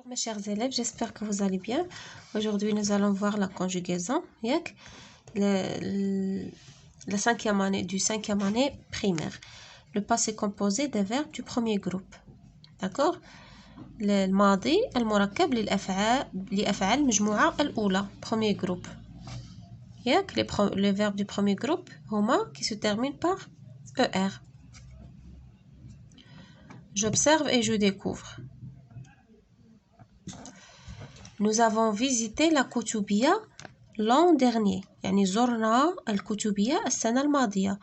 Mes chers élèves, j'espère que vous allez bien. Aujourd'hui, nous allons voir la conjugaison, la cinquième année du cinquième année primaire. Le passé composé des verbes du premier groupe. D'accord? الماضي المركب لأفعال المجموعة الأولى. Premier groupe. Les verbes du premier groupe هما qui se terminent par ER. J'observe et je découvre. Nous avons visité la Koutoubia l'an dernier. يعني زرنا الكتبية السنة الماضية.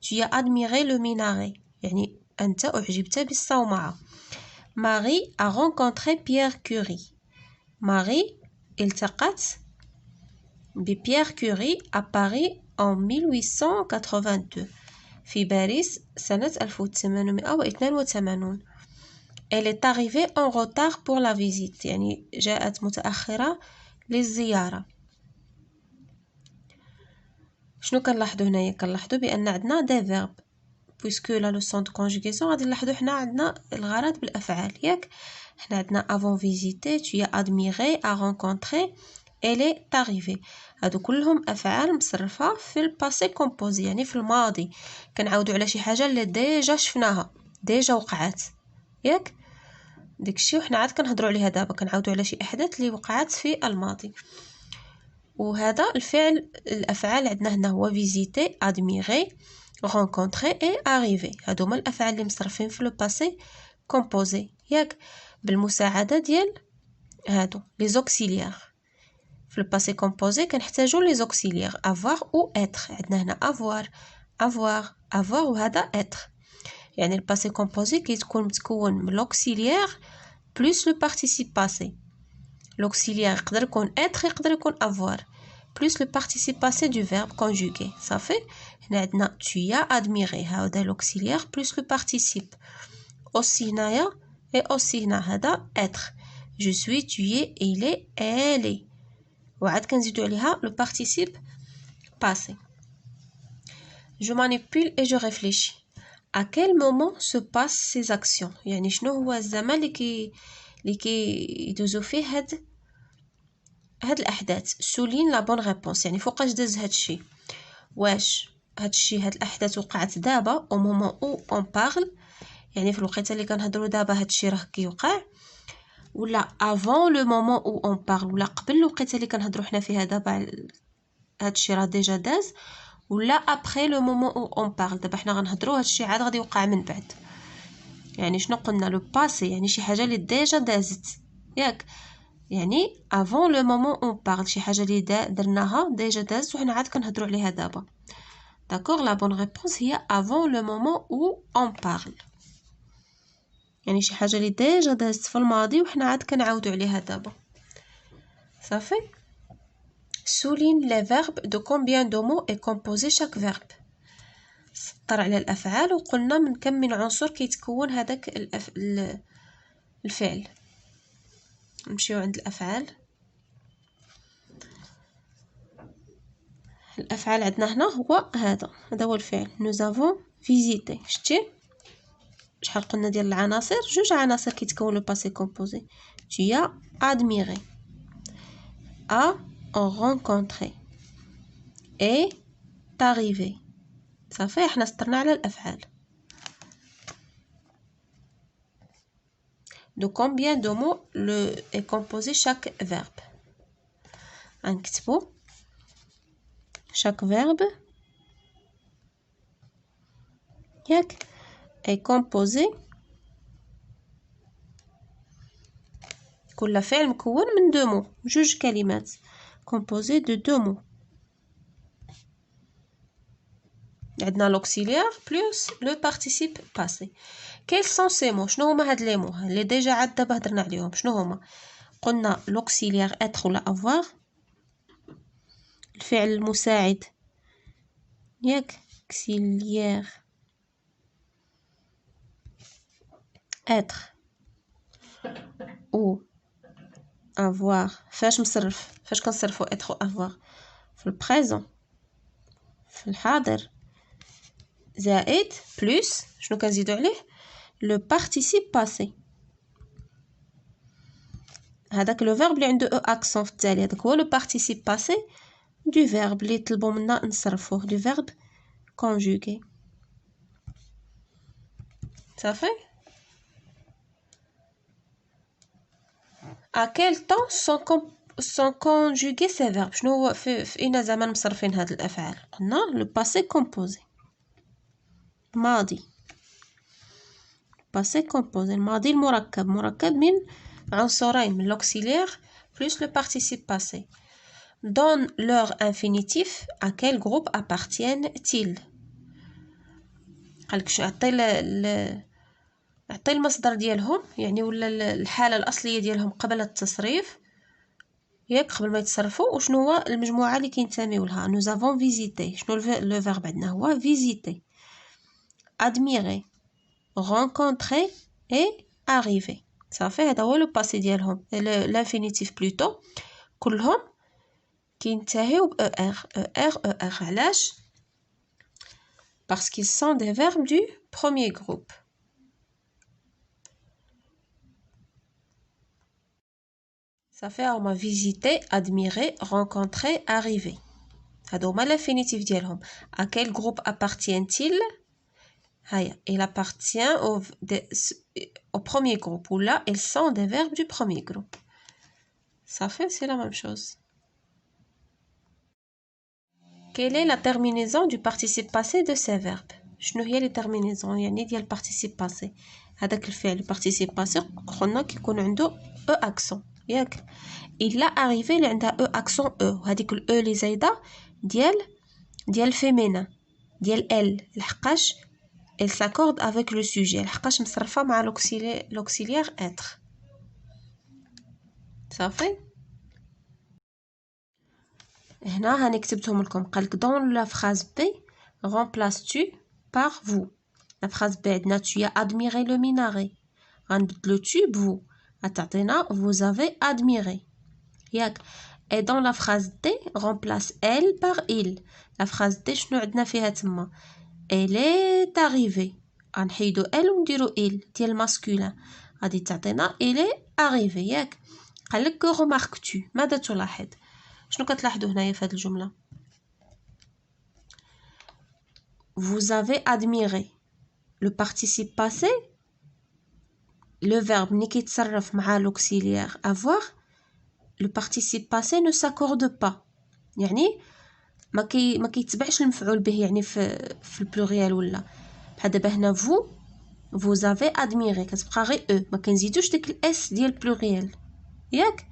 Tu as admiré le minaret. يعني أنت أعجبت بالصومعة. Marie a rencontré Pierre Curie. Marie التقت ببيير كوري à Paris en 1882. في باريس سنة 1882. Elle est arrivée en retard pour la visite. يعني جاءت متأخرة للزيارة. شنو كنلاحظوا هنايا؟ كنلاحظوا بأن عندنا دي فيرب puisque la leçon de conjugaison غادي نلاحظوا حنا عندنا الغرض بالأفعال ياك. حنا عندنا avant visiter, tu as admiré, a rencontré, elle est arrivée. هادو كلهم أفعال مصرفة في الباسي كومبوزي يعني في الماضي. كنعاودوا على شي حاجة اللي ديجا شفناها ديجا وقعت ياك. داكشي وحنا عاد كنهضروا عليها دابا كنعاودوا على شي احداث اللي وقعت في الماضي. وهذا الفعل الافعال عندنا هنا هو فيزيتي ادميري rencontrer et arriver. هادو هما الافعال اللي مصرفين في لو باسي كومبوزي ياك بالمساعده ديال هادو لي زوكسيليير. في الباسي كومبوزي كنحتاجو لي زوكسيليير avoir ou être. عندنا هنا avoir وهذا être. يعني الباسي كومبوزي كيتكون متكون من لوكسيليير بلس لو بارتيسيب باسي. لوكسيليير يقدر يكون être يقدر يكون avoir بلس لو بارتيسيب باسي دو فيرب كونجوغي. صافي هنا عندنا tu as admiré هذا لوكسيليير بلس لو بارتيسيب. aussi هنايا et aussi هنا هذا être. je suis, tu es, il est, elle est. وعاد كنزيدو عليها لو بارتيسيب باسي. je manipule et je réfléchis. À quel moment se passent ces actions؟ يعني شنو هو الزمن اللي كيدوزو فيه هاد الأحداث. souligne la bonne réponse. يعني فوقاش داز هادشي؟ واش هاد الأحداث وقعت دابا au moment où on parle يعني في الوقيته اللي كنهضروا دابا هادشي راه كيوقع، ولا avant le moment où on parle ولا قبل الوقيته اللي كنهضروا حنا فيها دابا هادشي راه ديجا داز، ولا après le moment où on parle دابا حنا غنهضروا هادشي عاد غادي يوقع من بعد. يعني شنو قلنا لو باسي يعني شي حاجه اللي ديجا دازت ياك. يعني avant le moment où on parle شي حاجه اللي درناها ديجا دازت وحنا عاد كنهضروا عليها دابا. داكوغ لا بون ريبونس هي avant le moment où on parle. يعني شي حاجه اللي ديجا دازت في الماضي وحنا عاد كنعاودوا عليها دابا. صافي. souligne les verbes de combien de mots est composé chaque verbe. سطر على الافعال وقلنا من كم من عنصر كيتكون هذاك الفعل. نمشيو عند الافعال. الافعال عندنا هنا هو هذا هو الفعل. nous avons visité. شتي شحال قلنا ديال العناصر؟ جوج عناصر كيتكون لو باسي كومبوزي. tu as admiré, a rencontré, est arrivé. صافي حنا سطرنا على الافعال. de combien de mots est composé chaque verbe. نكتبو chaque verbe ياك est composé. كل فعل مكون من دو مو جوج كلمات composé de deux mots. عندنا l'auxiliaire plus le participe passé. quels sont ces mots؟ شنو هما هاد لي مو اللي ديجا عاد دابا هضرنا عليهم؟ شنو هما؟ قلنا l'auxiliaire être ولا avoir. الفعل المساعد ياك auxiliaire être ou avoir. فاش مصرف؟ فاش كنصرفوا être ou avoir؟ في البريزون في الحاضر زائد بلس شنو كنزيدو عليه؟ لو بارتيسيب باسي. هذاك لو فيرب اللي عنده او اكسون في التالي هذاك هو لو بارتيسيب باسي دو فيرب اللي طلبوا منا نصرفوه دو فيرب كونجوغي صافي. à quel temps sont conjugués ces verbes شنو هو في اين زمان مصرفين هاد الافعال؟ قلنا لو باسي كومبوزي ماضي باسي كومبوزي الماضي المركب مركب من عنصرين من لوكسيليير plus le participe passé. Dans leur infinitif, à quel groupe appartiennent-ils؟ قالك شو عطي المصدر ديالهم يعني ولا الحالة الأصلية ديالهم قبل التصريف ياك قبل ما يتصرفوا وشنو هو المجموعة اللي كينتميو لها. nous avons visité شنو لو فيرب عندنا هو visiter admirer rencontrer et arriver صافي. هذا هو لو باسي ديالهم لانفينيتيف بلوتو كلهم كينتهيو ب er علاش؟ parce qu'ils sont des verbes du premier groupe. صافي هما visiter admirer rencontrer arriver هادو هما l'infinitif ديالهم. à quel groupe appartient-il؟ هيا il appartient au premier groupe ou là ils sont des verbes du premier groupe. صافي c'est la même chose. Quelle est la terminaison du participe passé de ces verbes؟ شنو هي لي terminaison يعني ديال participe passé؟ هذاك الفعل participe passé قلنا كيكون عنده او اكسون ياك. الا arrivé اللي عندها او اكسون او وهذيك الاو اللي زايده ديال فيمينا ديال ال لحقاش elle s'accorde avec le sujet لحقاش مصرفه مع l'auxiliaire être صافي. هنا هاني كتبتهم لكم قالك dans la phrase B remplaces-tu par vous. la phrase B عندنا tu as admiré le minaret غنبدلو tu بvou غتعطينا vous avez admiré ياك. et dans la phrase D remplace elle par il. la phrase D شنو عندنا فيها تما elle est arrivée غنحيدو elle ونديرو il ديال الماسكولين غادي تعطينا il est arrivé ياك. قالك remarques-tu ماذا تلاحظ؟ شنو كتلاحظوا هنايا في هذه الجمله؟ vous avez admiré le participe passé le verbe ملي كيتصرف مع l'auxiliaire avoir le participe passé ne s'accorde pas يعني ما كيتبعش المفعول به يعني في البلوريال ولا بحال دابا هنا vous avez admiré كتبقى غير او ما كنزيدوش ديك الاس ديال البلوريال ياك.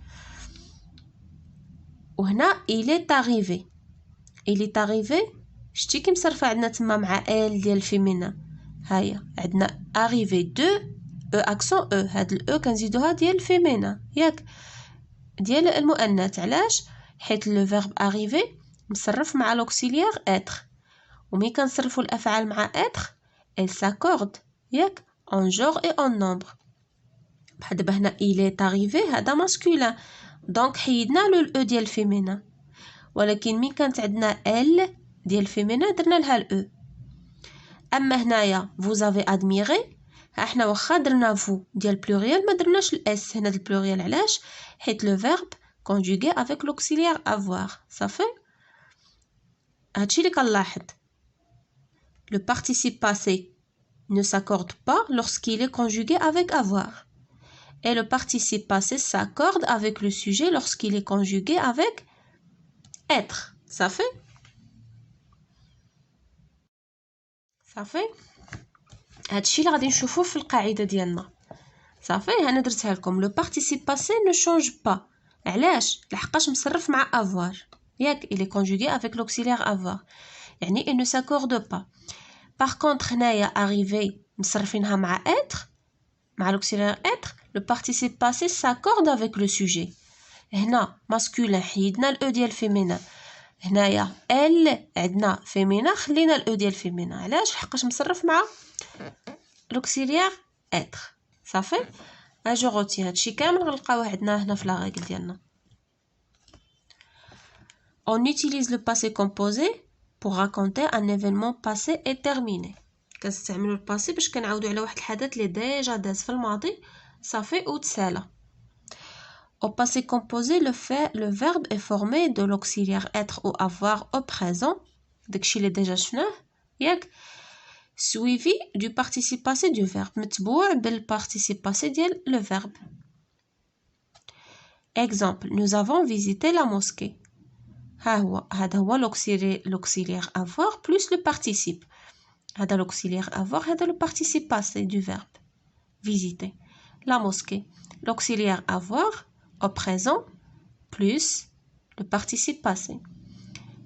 وهنا il est arrivé شتي كي مصرفه عندنا تما مع ال ديال الفيمينا هيا عندنا arrivé دو او اكسون او هاد الاو كنزيدوها ديال الفيمينا ياك ديال المؤنث علاش؟ حيت لو فيرب arrivé مصرف مع لوكسيليير être وملي كنصرفوا الافعال مع être elle s'accorde ياك en genre et en nombre. بحال دابا هنا il est arrivé هذا ماسكولين دونك حيدنا له الاو ديال الفيمينا ولكن مين كانت عندنا ال ديال الفيمينا درنا لها الاو. اما هنايا vous avez admiré احنا واخا درنا فو ديال بلوريال ما درناش الاس هنا ديال البلوريال علاش؟ حيت لو فيرب conjugué avec l'auxiliaire avoir صافي. هادشي اللي كنلاحظ le participe passé ne s'accorde pas lorsqu'il est conjugué avec avoir et le participe passé s'accorde avec le sujet lorsqu'il est conjugué avec être صافي. هادشي اللي غادي نشوفوه في القاعده ديالنا صافي. انا درتها لكم le participe passé ne change pas علاش؟ لحقاش مصرف مع avoir ياك il est conjugué avec l'auxiliaire avoir يعني il ne s'accorde pas. par contre هنايا arrivé مصرفينها مع être مع l'auxiliaire être le participe passé s'accorde avec le sujet هنا masculin حيدنا الاو ديال féminin هنايا ال عندنا féminin خلينا الاو ديال féminin علاش؟ لحقاش مصرف مع l'auxiliaire être صافي. اجي غوتي هادشي كامل غنلقاوه عندنا هنا في لا ريغل ديالنا. on utilise le passé composé pour raconter un événement passé et terminé. كنستعملوا الباسي باش كنعاودوا على واحد الحدث اللي ديجا داز في الماضي صافي وتسالى. Au passé composé, le verbe est formé de l'auxiliaire être ou avoir au présent, داكشي اللي ديجا شفناه ياك, suivi du participe passé du verbe, متبوع بالparticipe passé ديال le verbe. Exemple, nous avons visité la mosquée. هذا هو l'auxiliaire avoir plus le participe. هذا l'auxiliaire avoir, هذا le participe passé du verbe. Visiter. La mosquée. L'auxiliaire avoir au présent plus le participe passé.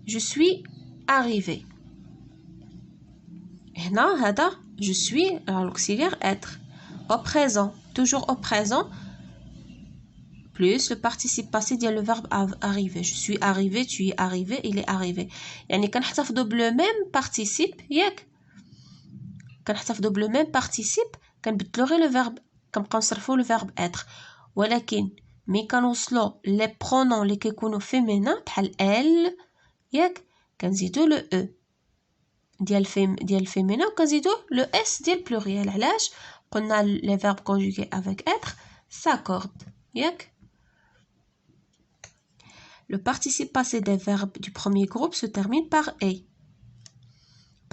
Je suis arrivé. هنا هذا je suis l'auxiliaire être au présent, toujours au présent plus le participe passé ديال le verbe arriver. Je suis arrivé, tu es arrivé, il est arrivé. يعني كنحتفظوا بلو même participe ياك, كنحتفظوا بلو même participe, كنبدلو غير le verbe, كنبقاو نصرفوا le verbe être. ولكن مي كنوصلوا لي برونون اللي كيكونوا féminin بحال elle ياك, كنزيدوا لو او ديال féminin وكنزيدوا لو اس ديال pluriel. علاش؟ قلنا les verbes conjugués avec être s'accordent ياك. Le participe passé des verbes du premier groupe se termine par « est ».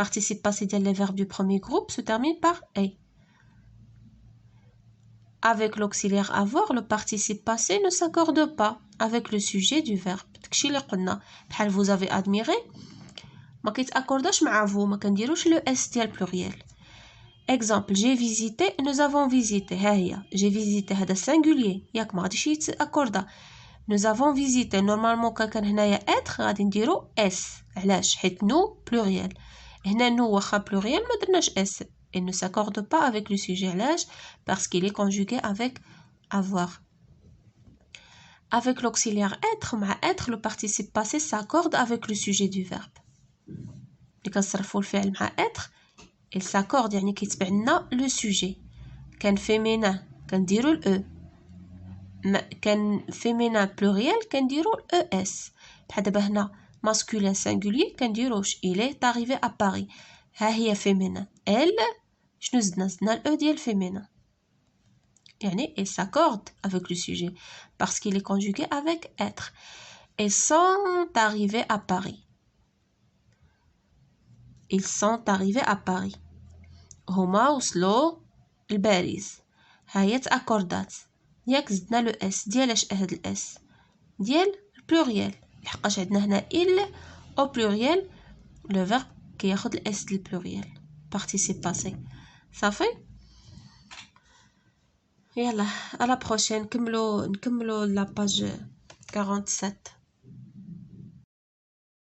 Participe passé des verbes du premier groupe se termine par « est ». Avec l'auxiliaire avoir, le participe passé ne s'accorde pas avec le sujet du verbe. داكشي اللي قلنا بحال vous avez admiré ما كيتاكورداش مع vous, ما كنديروش le s ديال pluriel. Exemple, j'ai visité, nous avons visité. ها هي j'ai visité هذا singulier ياك, ما غاديش يتاكوردا. Nous avons visité. Normalement كان هنايا être غادي نديرو s. علاش؟ حيت nous pluriel. هنا nous واخا pluriel ما درناش s. Il ne s'accorde pas avec le sujet. علاش؟ Parce qu'il est conjugué avec avoir. Avec l'auxiliaire être, مع être, le participe passé s'accorde avec le sujet du verbe. اللي كنصرفو الفعل مع être, il s'accorde يعني كيتبع لنا le sujet. كان féminin كنديرو ال e. كان féminin pluriel كنديرو es. بحال دابا هنا masculin singulier كنديروش il est arrivé à Paris. ها هي féminin elle, شنو زدنا ال e ديال féminin, يعني il s'accorde avec le sujet parce qu'il est conjugué avec être. Ils sont arrivés à Paris. Ils sont arrivés à Paris. هما وصلوا لباريس. ها هي تاكوردات ياك, زدنا لو اس. ديالاش هاد الاس؟ ديال البلوريال, لحقاش عندنا هنا il او بلوريال, لو فيرب كياخد الاس ديال البلوريال participe passé. صافي, يلا على بروشين نكملوا لا باج 47.